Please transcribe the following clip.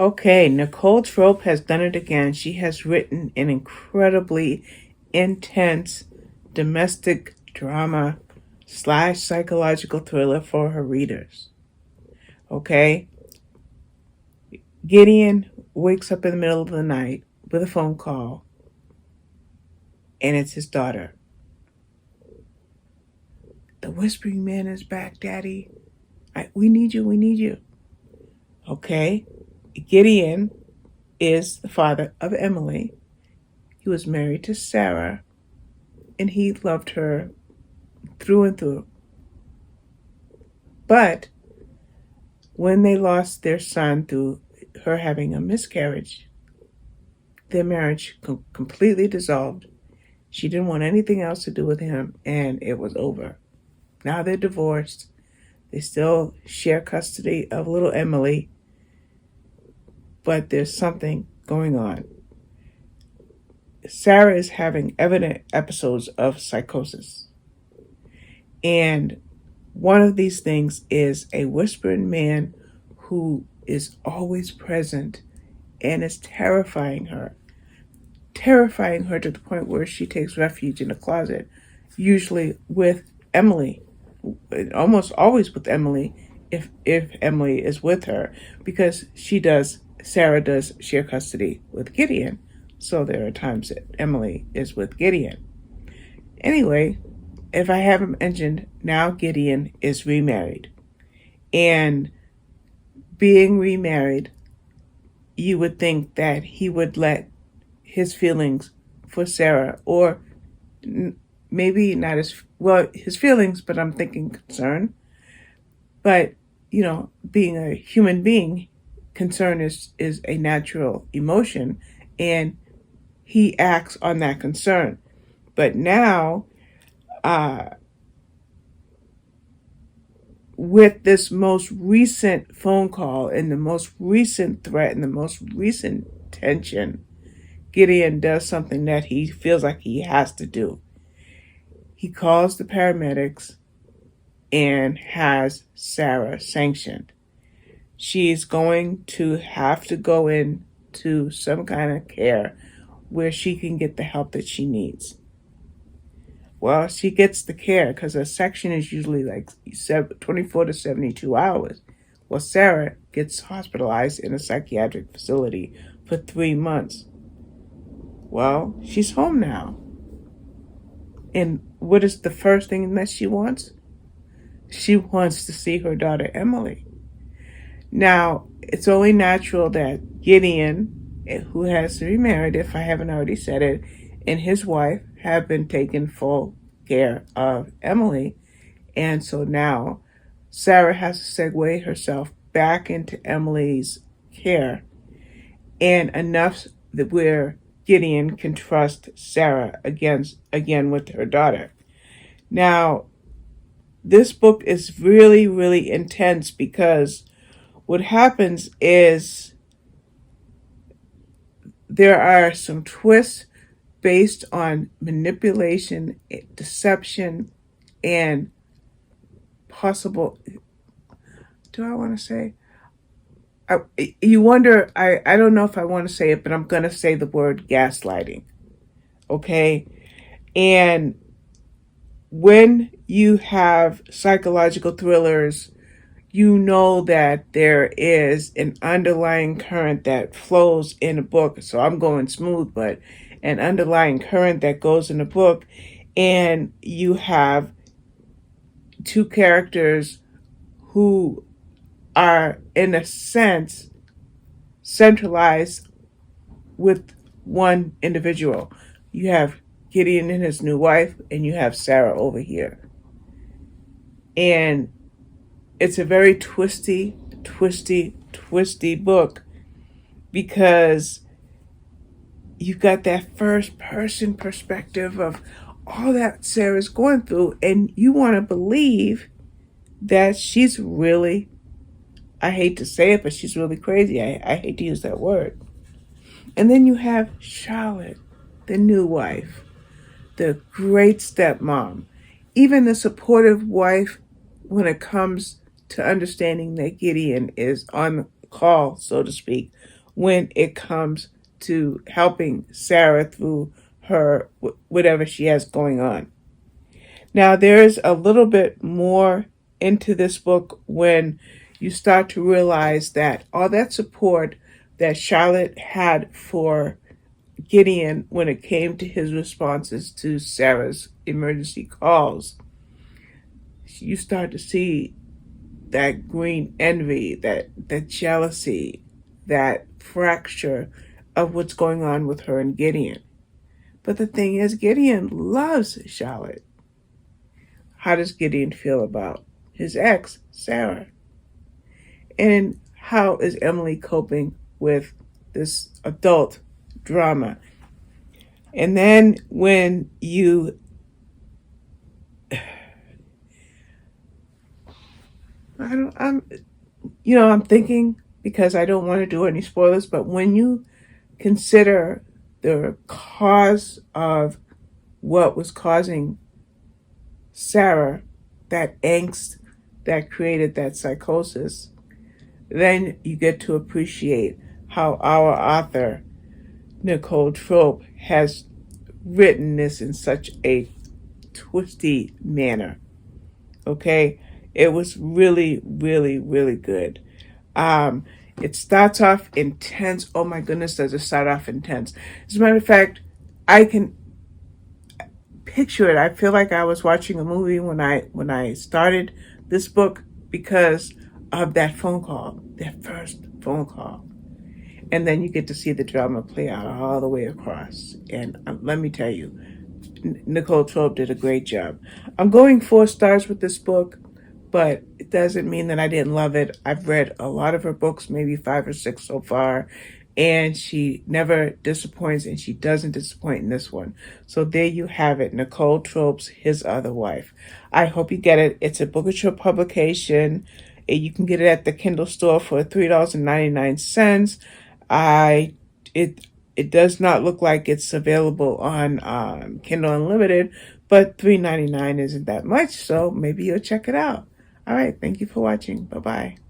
Okay, Nicole Trope has done it again. She has written an incredibly intense domestic drama / psychological thriller for her readers. Okay? Gideon wakes up in the middle of the night with a phone call, and it's his daughter. The Whispering Man is back, Daddy. We need you, we need you. Okay? Gideon is the father of Emily. He was married to Sarah, and he loved her through and through. But when they lost their son through her having a miscarriage, their marriage completely dissolved. She didn't want anything else to do with him, and it was over. Now they're divorced. They still share custody of little Emily, but there's something going on. Sarah is having evident episodes of psychosis. And one of these things is a whispering man who is always present and is terrifying her to the point where she takes refuge in a closet, usually with Emily, almost always with Emily, if Emily is with her, because Sarah does share custody with Gideon, so there are times that Emily is with Gideon. Anyway, if I haven't mentioned, now Gideon is remarried. And being remarried, you would think that he would let his feelings for Sarah, or maybe not his feelings, but I'm thinking concern. But, being a human being, concern is a natural emotion, and he acts on that concern. But now, with this most recent phone call and the most recent threat and the most recent tension, Gideon does something that he feels like he has to do. He calls the paramedics and has Sarah sanctioned. She's going to have to go into some kind of care where she can get the help that she needs. Well, she gets the care because a section is usually like 24 to 72 hours. Well, Sarah gets hospitalized in a psychiatric facility for 3 months. Well, she's home now. And what is the first thing that she wants? She wants to see her daughter, Emily. Now, it's only natural that Gideon, who has remarried, if I haven't already said it, and his wife have been taking full care of Emily. And so now Sarah has to segue herself back into Emily's care, and enough that where Gideon can trust Sarah again with her daughter. Now, this book is really, really intense because what happens is there are some twists based on manipulation, deception, and possible, do I want to say? You wonder, I don't know if I want to say it, but I'm going to say the word gaslighting. Okay? And when you have psychological thrillers, you know that there is an underlying current that flows in a book. So I'm going smooth, but an underlying current that goes in a book, and you have two characters who are, in a sense, centralized with one individual. You have Gideon and his new wife, and you have Sarah over here. And it's a very twisty book because you've got that first person perspective of all that Sarah's going through, and you want to believe that she's really, I hate to say it, but she's really crazy. I hate to use that word. And then you have Charlotte, the new wife, the great stepmom, even the supportive wife when it comes to understanding that Gideon is on call, so to speak, when it comes to helping Sarah through her whatever she has going on. Now, there's a little bit more into this book when you start to realize that all that support that Charlotte had for Gideon when it came to his responses to Sarah's emergency calls, you start to see that green envy, that jealousy, that fracture of what's going on with her and Gideon. But the thing is, Gideon loves Charlotte. How does Gideon feel about his ex, Sarah? And how is Emily coping with this adult drama? And then when I'm thinking, because I don't want to do any spoilers, but when you consider the cause of what was causing Sarah that angst that created that psychosis, then you get to appreciate how our author, Nicole Trope, has written this in such a twisty manner. Okay? It was really, really, really good. Um, it starts off intense. Oh my goodness, does it start off intense? As a matter of fact, I can picture it. I feel like I was watching a movie when I started this book because of that phone call, that first phone call. And then you get to see the drama play out all the way across. And let me tell you, Nicole Trope did a great job. I'm going 4 stars with this book, but it doesn't mean that I didn't love it. I've read a lot of her books, maybe 5 or 6 so far, and she never disappoints, and she doesn't disappoint in this one. So there you have it, Nicole Trope's His Other Wife. I hope you get it. It's a Booker publication. You can get it at the Kindle store for $3.99. I it it does not look like it's available on Kindle Unlimited, but $3.99 isn't that much, so maybe you'll check it out. All right, thank you for watching. Bye bye.